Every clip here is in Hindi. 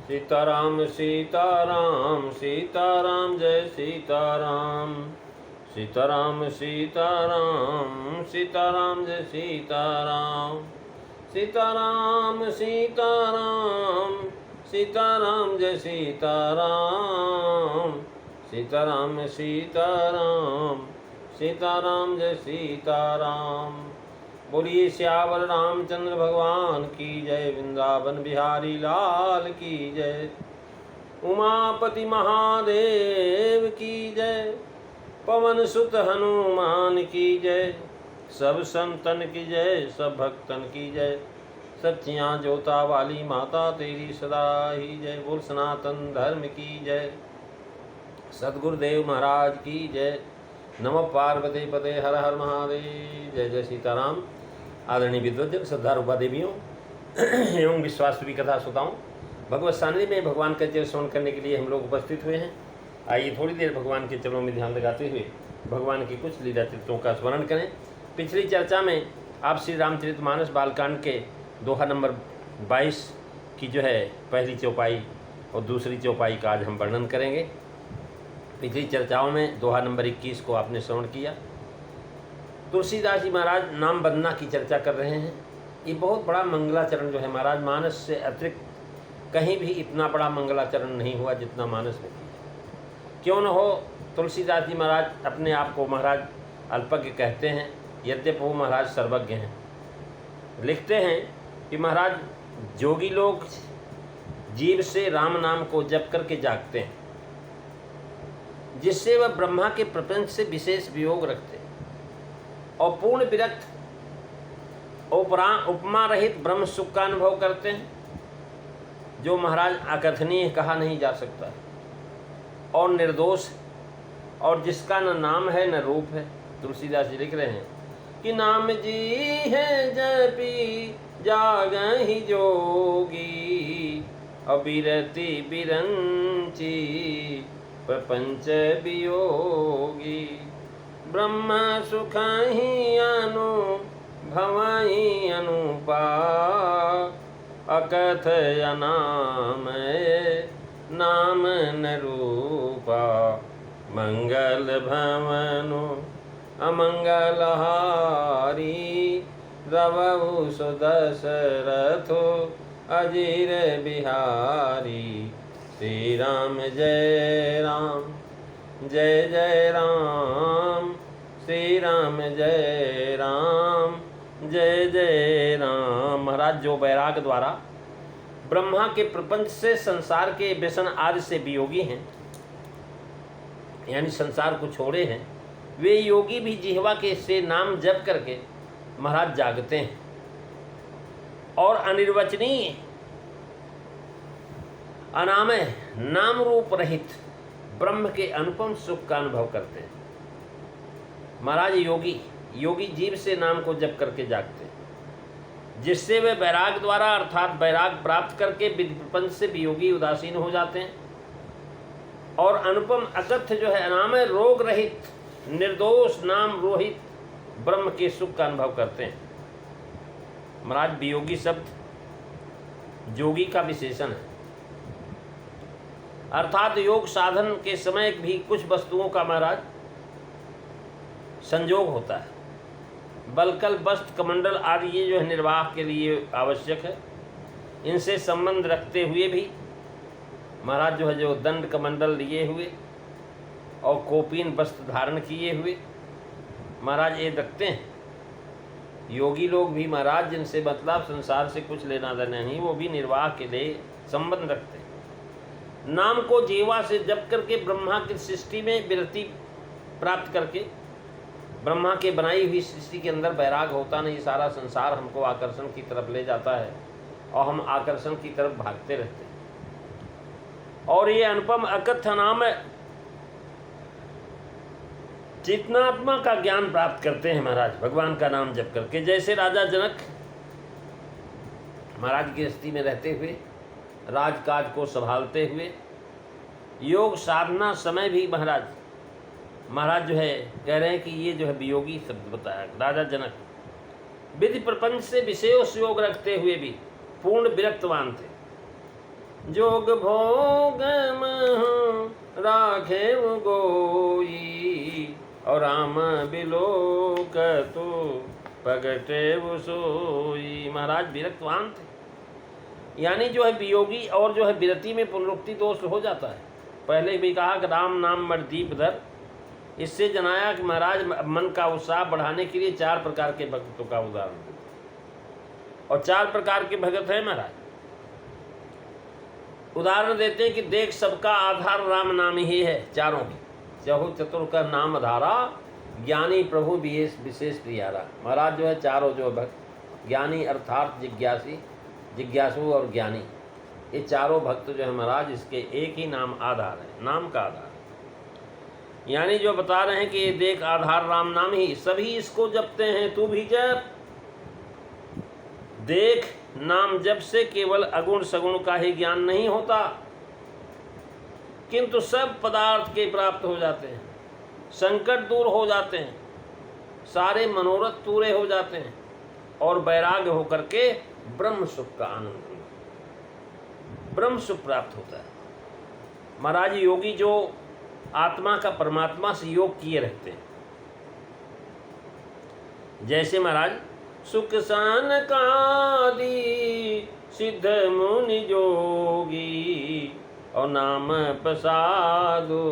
सीताराम सीताराम सीताराम जय सीताराम। सीताराम सीताराम सीताराम जय सीताराम। सीताराम सीताराम सीताराम जय सीताराम। सीताराम सीताराम सीताराम जय सीताराम। बोलिए श्यावर रामचंद्र भगवान की जय। वृंदावन बिहारी लाल की जय। उमापति महादेव की जय। पवन सुत हनुमान की जय। सब संतन की जय, सब भक्तन की जय। सच्चियाँ जोता वाली माता तेरी सदा ही जय। बोल सनातन धर्म की जय। सद्गुरुदेव महाराज की जय। नमो पार्वती पते हर हर महादेव। जय जय सीताराम। आदरणीय विद्वजन, श्रद्धारूपा देवियों एवं विश्वासवी कथा श्रोताओं, भगवत सानिध्य में भगवान का चरित्र श्रवण करने के लिए हम लोग उपस्थित हुए हैं। आइए थोड़ी देर भगवान के चरणों में ध्यान लगाते हुए भगवान की कुछ लीला चित्रों का स्मरण करें। पिछली चर्चा में आप श्री रामचरितमानस बालकांड के दोहा नंबर 22 की जो है पहली चौपाई और दूसरी चौपाई का आज हम वर्णन करेंगे। पिछली चर्चाओं में दोहा नंबर 21 को आपने श्रवण किया। तुलसीदास जी महाराज नाम वंदना की चर्चा कर रहे हैं। ये बहुत बड़ा मंगलाचरण जो है महाराज, मानस से अतिरिक्त कहीं भी इतना बड़ा मंगलाचरण नहीं हुआ जितना मानस में किया। क्यों न हो, तुलसीदास जी महाराज अपने आप को महाराज अल्पज्ञ कहते हैं, यद्यपि वो महाराज सर्वज्ञ हैं। लिखते हैं कि महाराज जोगी लोग जीव से राम नाम को जप करके जागते हैं, जिससे वह ब्रह्मा के प्रपंच से विशेष वियोग रखते हैं और पूर्ण विरक्त उपमा रहित ब्रह्म सुख का अनुभव करते हैं, जो महाराज अकथनीय कहा नहीं जा सकता और निर्दोष, और जिसका न नाम है न रूप है। तुलसीदास जी लिख रहे हैं कि नाम जी है जपी जागहि जोगी, अबिरति बिरंची प्रपंच वियोगी। ब्रह्म सुख ही अनुभवहि अनुपा, अकथय नाम नाम न रूपा। मंगल भवनु अमंगलहारी, रवउ सुदशरथो अजीर बिहारी। श्री राम जय राम जय जय राम। श्री राम जय राम जय जय राम। महाराज जो वैराग द्वारा ब्रह्मा के प्रपंच से संसार के व्यसन आदि से वियोगी हैं, यानी संसार को छोड़े हैं, वे योगी भी जिह्वा के से नाम जप करके महाराज जागते हैं और अनिर्वचनीय अनामय नाम रूप रहित ब्रह्म के अनुपम सुख का अनुभव करते हैं। महाराज योगी जीव से नाम को जप करके जागते हैं, जिससे वे वैराग द्वारा अर्थात वैराग प्राप्त करके विधि प्रपंच से वियोगी उदासीन हो जाते हैं और अनुपम अकथ्य जो है अनामय रोग रहित निर्दोष नाम रोहित ब्रह्म के सुख का अनुभव करते हैं। महाराज वियोगी शब्द जोगी का विशेषण है, अर्थात योग साधन के समय भी कुछ वस्तुओं का महाराज संयोग होता है। बलकल वस्त्र कमंडल आदि ये जो है निर्वाह के लिए आवश्यक है, इनसे संबंध रखते हुए भी महाराज जो है जो दंड कमंडल लिए हुए और कोपीन वस्त्र धारण किए हुए महाराज ये रखते हैं। योगी लोग भी महाराज जिनसे मतलब संसार से कुछ लेना देना नहीं, वो भी निर्वाह के लिए संबंध रखते हैं। नाम को जीवा से जप करके ब्रह्मा की सृष्टि में विरति प्राप्त करके ब्रह्मा के बनाई हुई सृष्टि के अंदर वैराग होता नहीं, सारा संसार हमको आकर्षण की तरफ ले जाता है और हम आकर्षण की तरफ भागते रहते हैं। और ये अनुपम अकथ्य नाम चेतनात्मा का ज्ञान प्राप्त करते हैं महाराज भगवान का नाम जप करके। जैसे राजा जनक महाराज की स्थिति में रहते हुए राजकाज को संभालते हुए योग साधना समय भी महाराज जो है कह रहे हैं कि ये जो है वियोगी शब्द बताया। राजा जनक विधि प्रपंच से विशेष योग रखते हुए भी पूर्ण विरक्तवान थे जोग भोग मह राखे गोई, और राम बिलोक तो पगटे वो सोई। महाराज विरक्तवान थे, यानी जो है वियोगी और जो है विरति में पुनरुक्ति दोष हो जाता है। पहले भी कहा कि राम नाम मर दीप धर, इससे जनाया कि महाराज मन का उत्साह बढ़ाने के लिए 4 प्रकार के भक्तों का उदाहरण, और 4 प्रकार के भगत हैं महाराज। उदाहरण देते हैं कि देख सबका आधार राम नाम ही है, चारों की चहु चतुर का नाम धारा, ज्ञानी प्रभु विशेष प्रियारा। महाराज जो है चारों जो भक्त, ज्ञानी अर्थात जिज्ञासी, जिज्ञासु और ज्ञानी, ये चारों भक्त जो है महाराज इसके एक ही नाम आधार है, नाम का आधार है। यानी जो बता रहे हैं कि ये देख आधार राम नाम ही, सभी इसको जपते हैं, तू भी जप। देख नाम जप से केवल अगुण सगुण का ही ज्ञान नहीं होता, किंतु सब पदार्थ के प्राप्त हो जाते हैं, संकट दूर हो जाते हैं, सारे मनोरथ पूरे हो जाते हैं, और वैराग्य होकर के ब्रह्म सुख का आनंद, ब्रह्म सुख प्राप्त होता है। महाराज योगी जो आत्मा का परमात्मा से योग किए रहते हैं, जैसे महाराज सुख सनकादि सिद्ध मुनि जोगी, और नाम प्रसादो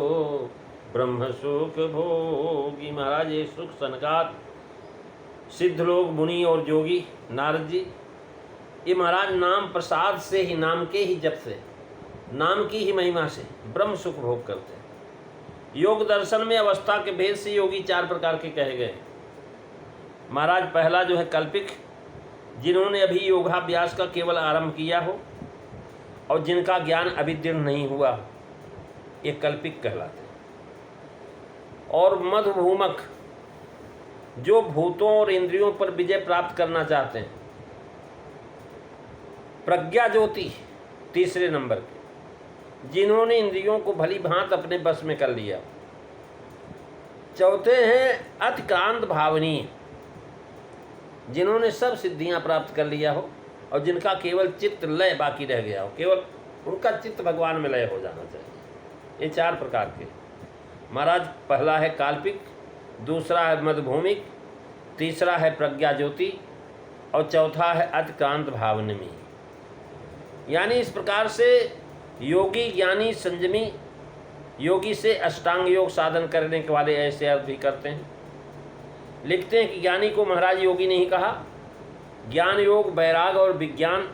ब्रह्म सुख भोगी। महाराज ये सुख सनकाद सिद्ध लोग, मुनि और जोगी, नारद जी, ये महाराज नाम प्रसाद से ही, नाम के ही जप से, नाम की ही महिमा से ब्रह्म सुख भोग करते हैं। योग दर्शन में अवस्था के भेद से योगी 4 प्रकार के कहे गए। महाराज पहला जो है कल्पिक, जिन्होंने अभी योगाभ्यास का केवल आरंभ किया हो और जिनका ज्ञान अभी दृढ़ नहीं हुआ, ये कल्पिक कहलाते हैं। और मधुभूमक, जो भूतों और इंद्रियों पर विजय प्राप्त करना चाहते हैं। प्रज्ञा ज्योति तीसरे नंबर के, जिन्होंने इंद्रियों को भली भांत अपने बस में कर लिया। चौथे हैं अतिक्रांत भावनीय, जिन्होंने सब सिद्धियां प्राप्त कर लिया हो और जिनका केवल चित्त लय बाकी रह गया हो, केवल उनका चित्त भगवान में लय हो जाना चाहिए। ये 4 प्रकार के महाराज। पहला है काल्पिक, दूसरा है मधुभूमिक, तीसरा है प्रज्ञा ज्योति, और चौथा है अतिक्रांत भावनीय। यानी इस प्रकार से योगी, ज्ञानी, संयमी योगी से अष्टांग योग साधन करने के वाले ऐसे अर्थ भी करते हैं। लिखते हैं कि ज्ञानी को महाराज योगी नहीं कहा। ज्ञान, योग, वैराग और विज्ञान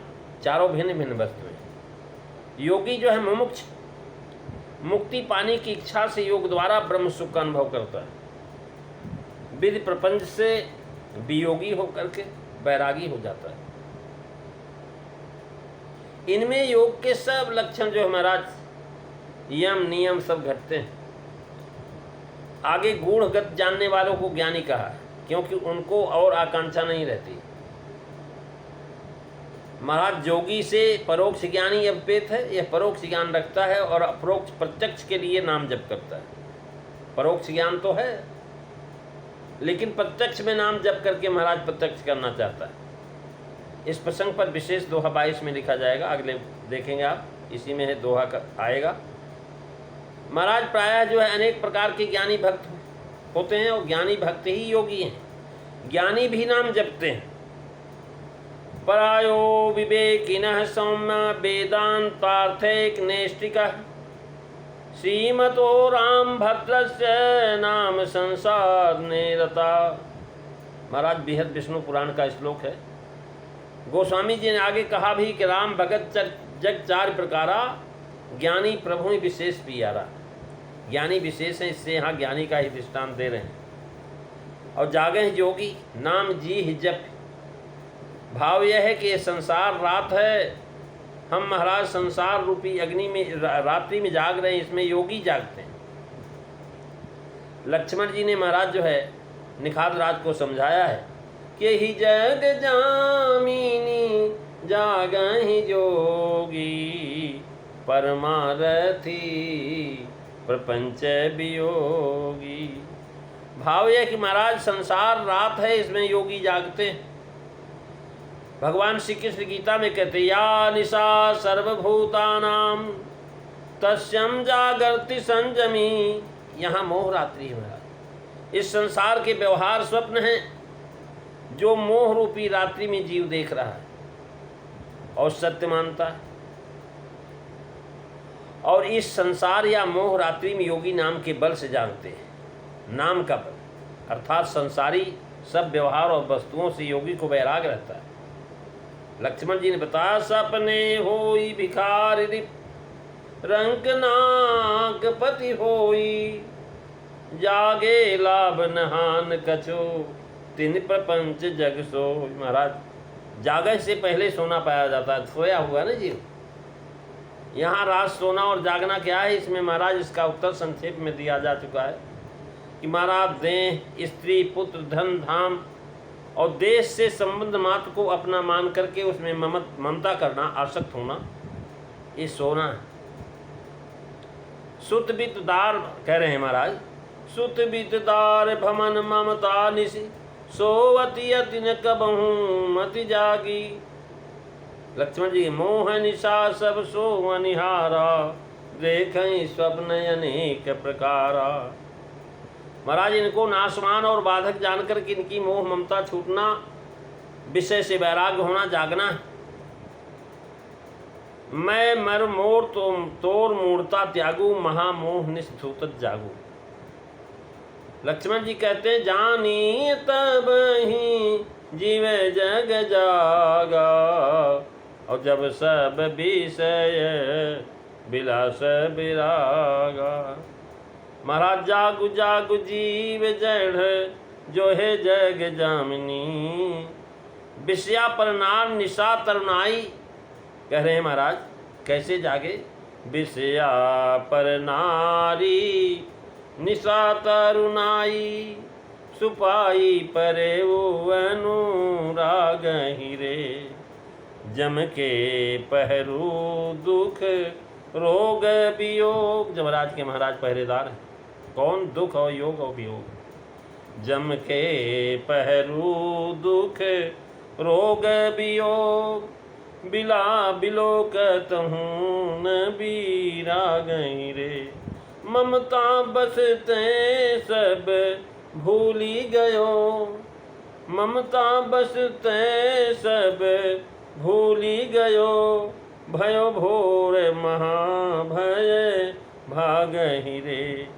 चारों भिन्न भिन्न वस्तु हैं। योगी जो है मुमुक्ष, मुक्ति पाने की इच्छा से योग द्वारा ब्रह्म सुख का अनुभव करता है। विधि प्रपंच से वियोगी होकर के वैरागी हो जाता है। इनमें योग के सब लक्षण जो है महाराज, यम नियम सब घटते हैं। आगे गूढ़गत जानने वालों को ज्ञानी कहा, क्योंकि उनको और आकांक्षा नहीं रहती। महाराज जोगी से परोक्ष ज्ञानी अभेद है, यह परोक्ष ज्ञान रखता है और अपरोक्ष प्रत्यक्ष के लिए नाम जप करता है। परोक्ष ज्ञान तो है, लेकिन प्रत्यक्ष में नाम जप करके महाराज प्रत्यक्ष करना चाहता है। इस प्रसंग पर विशेष दोहा 22 में लिखा जाएगा, अगले देखेंगे आप, इसी में है दोहा का आएगा। महाराज प्रायः जो है अनेक प्रकार के ज्ञानी भक्त होते हैं और ज्ञानी भक्त ही योगी हैं। ज्ञानी भी नाम जपते हैं। परायो विवेकिनः सौम्य वेदांतार्थैक नैष्ठिकः, श्रीमतो राम भद्रस्य नाम संसार निरता। महाराज बृहद विष्णु पुराण का श्लोक है। गोस्वामी जी ने आगे कहा भी कि राम भगत जग 4 प्रकारा, ज्ञानी प्रभु विशेष पियारा। ज्ञानी विशेष है, इससे यहाँ ज्ञानी का ही दृष्टांत दे रहे हैं। और जागे हैं योगी, नाम जी ही जप। भाव यह है कि ये संसार रात है, हम महाराज संसार रूपी अग्नि में रात्रि में जाग रहे हैं, इसमें योगी जागते हैं। लक्ष्मण जी ने महाराज जो है निखात राज को समझाया है कि ही जग जामिनी जागहि जोगी, परमारथी प्रपंच वियोगी। भाव यह कि महाराज संसार रात है, इसमें योगी जागते हैं। भगवान श्री कृष्ण गीता में कहते या निशा सर्वभूतानाम तस्यम जागर्ति संजमी। यहाँ मोह रात्रि है महाराज। इस संसार के व्यवहार स्वप्न हैं जो मोह रूपी रात्रि में जीव देख रहा है और सत्य मानता है। और इस संसार या मोह रात्रि में योगी नाम के बल से जानते हैं। नाम का बल अर्थात संसारी सब व्यवहार और वस्तुओं से योगी को वैराग रहता है। लक्ष्मण जी ने बताया सपने होई भिखारी रंक नाक पति होई जागे लाभ नहान कछो तीन प्रपंच जग सो। महाराज जागे से पहले सोना पाया जाता है, सोया हुआ ना जीव। यहाँ रात सोना और जागना क्या है, इसमें महाराज इसका उत्तर संक्षेप में दिया जा चुका है कि महाराज देह स्त्री पुत्र धन धाम और देश से संबंध मात्र को अपना मान करके उसमें ममता करना, आसक्त होना, ये सोना है। सुत बितदार कह रहे हैं महाराज, सुत बितदार भमन ममता निशि सोवती अति न कबहूँ मति जागी। लक्ष्मण जी मोह निशा सब सो निहारा देखें स्वप्न अनेक प्रकारा। महाराज इनको नाशवान और बाधक जानकर कि इनकी मोह ममता छूटना, विषय से वैराग्य होना, जागना। मैं मर मोर तोर मूर्ता त्यागू महामोह निष्ठूत जागू। लक्ष्मण जी कहते हैं जानी तब ही जीव जग जागा और जब सब विषय बिलास बिरागा। महाराज जागु जागु जीव जड़ जो है जग जामिनी। विषया पर नार निशा तरुणाई कह रहे हैं महाराज, कैसे जागे? विषया पर नारी निशा तरुणाई सुपाई परे अनुराग हिरे जम के पहरू दुख रोग वियोग। जमराज के महाराज पहरेदार हैं। कौन? दुख और योग और वियोग। जम के पहरू दुख रोग वियोग बिला बिलोकत हूँ न बीरा गई रे। ममता बसते सब भूली गयो, ममता बसते सब भूली गयो। भयो भोर महाभय भागहि रे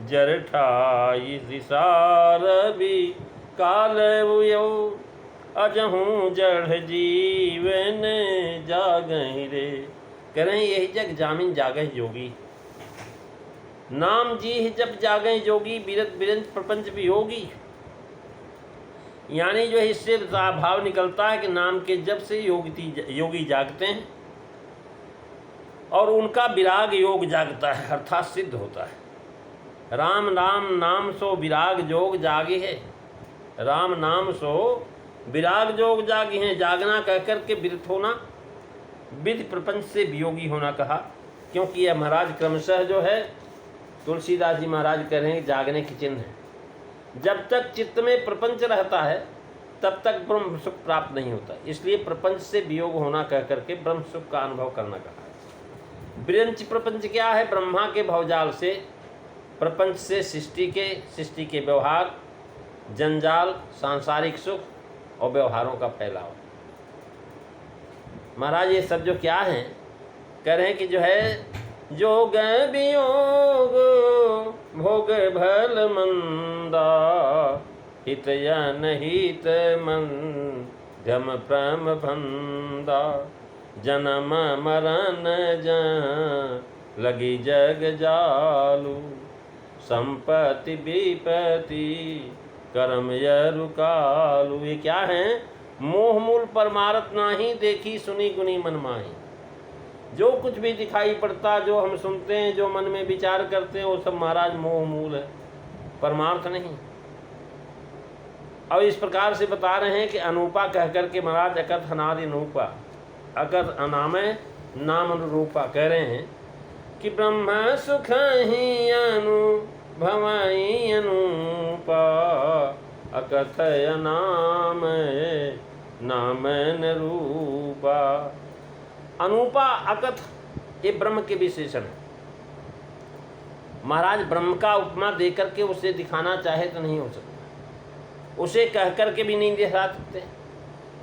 जरठाई दिशार भी काल उयो अजहूँ जड़ जीवन जागहि रे। कह रहे हैं यही जग जामिन जागह जोगी, नाम जी जब जागह जोगी बिरत बिरंज प्रपंच भी होगी। यानी जो है इससे भाव निकलता है कि नाम के जब से योगी जागते हैं और उनका विराग योग जागता है अर्थात सिद्ध होता है। राम नाम नाम सो विराग जोग जागे है। राम नाम सो विराग जोग जागे हैं। जागना कह कर के विरत होना, विधि प्रपंच से वियोगी होना कहा, क्योंकि यह महाराज क्रमशः जो है तुलसीदास जी महाराज कह रहे हैं जागने की चिन्ह है। जब तक चित्त में प्रपंच रहता है तब तक ब्रह्म सुख प्राप्त नहीं होता, इसलिए प्रपंच से वियोग होना कह करके ब्रह्म सुख का अनुभव करना कहा है। विरंच प्रपंच क्या है? ब्रह्मा के भवजाल से, प्रपंच से सृष्टि के व्यवहार, जंजाल, सांसारिक सुख और व्यवहारों का फैलाव। महाराज ये सब जो क्या हैं, कह रहे हैं कि जो है जोग वियोग भोग भल मंदा हित अनहित मन धम प्रम भंदा जन्म मरण जं लगी जग जालू संपत्ति विपत्ति कर्म यरुकालू। ये क्या है? मोह मूल परमारथ नाही देखी सुनी गुनी मन माही। जो कुछ भी दिखाई पड़ता, जो हम सुनते हैं, जो मन में विचार करते हैं, वो सब महाराज मोह मूल है, परमार्थ नहीं। अब इस प्रकार से बता रहे हैं कि अनूपा कह करके महाराज अकथ अनादि अनूपा, अकथ अनामय नाम अनुरूपा कह रहे हैं कि ब्रह्म सुख ही अनुभवई अनूपा अकथ अनामय नामैन रूपा। अनूपा अकथ ये ब्रह्म के विशेषण है। महाराज ब्रह्म का उपमा देकर के उसे दिखाना चाहे तो नहीं हो सकता, उसे कह कर के भी नहीं दिखा सकते,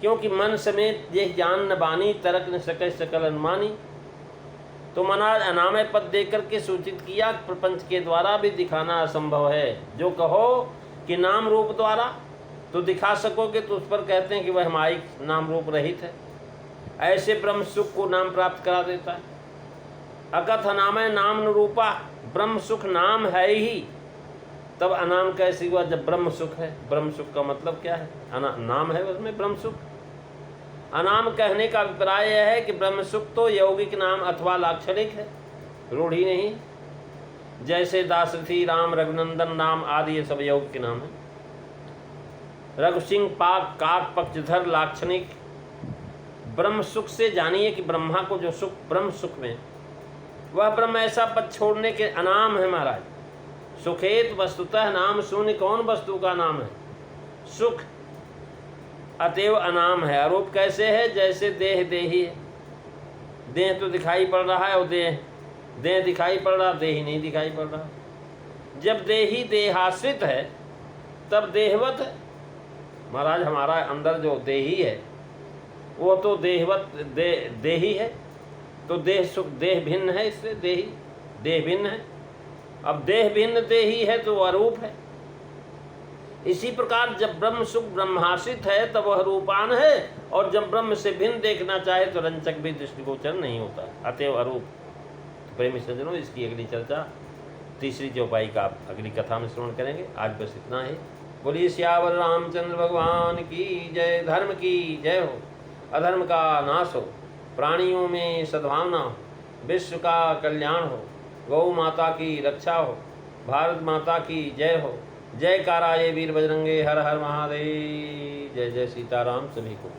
क्योंकि मन समेत ये ज्ञान न बानी, तरक न सके सकल अनुमानी। तो महाराज अनामय पद देकर के सूचित किया, प्रपंच के द्वारा भी दिखाना असंभव है। जो कहो कि नाम रूप द्वारा तो दिखा सकोगे, तो उस पर कहते हैं कि वह माइक नाम रूप रहित है। ऐसे ब्रह्म सुख को नाम प्राप्त करा देता है। अकथ अनामय नाम न रूपा, ब्रह्म सुख नाम है ही, तब अनाम कैसे हुआ जब ब्रह्म सुख है। ब्रह्म सुख का मतलब क्या है? नाम है उसमें ब्रह्म सुख। अनाम कहने का अभिप्राय यह है कि ब्रह्म सुख तो यौगिक नाम अथवा लाक्षणिक है, रूढ़ी नहीं। जैसे दाशरथी, राम, रघुनंदन नाम आदि ये सब यौगिक नाम है। रघु सिंह, पाक, काक, पक्षधर लाक्षणिक। ब्रह्म सुख से जानिए कि ब्रह्मा को जो सुख ब्रह्म सुख में, वह ब्रह्म ऐसा पद छोड़ने के अनाम है महाराज। सुखेत वस्तुतः नाम शून्य, कौन वस्तु का नाम है? सुख, अतएव अनाम है। आरोप कैसे है? जैसे देह देही है, देह तो दिखाई पड़ रहा है और देह दिखाई पड़ रहा, देही नहीं दिखाई पड़ रहा। जब देही देहाश्रित है तब देहवत है। महाराज हमारा अंदर जो देही है वो तो देहवत देही है, तो देह सुख देह भिन्न है, इससे देही देह भिन्न है। अब देह भिन्न देही है तो वह रूप है। इसी प्रकार जब ब्रह्म सुख ब्रह्माश्रित है तब वह रूपान है, और जब ब्रह्म से भिन्न देखना चाहे तो रंचक भी दृष्टिगोचर नहीं होता, अतएव अरूप। तो प्रेमी सज्जनों, इसकी अगली चर्चा तीसरी चौपाई का आप अगली कथा में श्रवण करेंगे। आज बस इतना ही। बोलिए सियावर रामचंद्र भगवान की जय। धर्म की जय हो, अधर्म का नाश हो, प्राणियों में सद्भावना हो, विश्व का कल्याण हो, गौ माता की रक्षा हो, भारत माता की जय हो। जय कारा ये वीर बजरंगे, हर हर महादेव। जय जय सीताराम सभी को।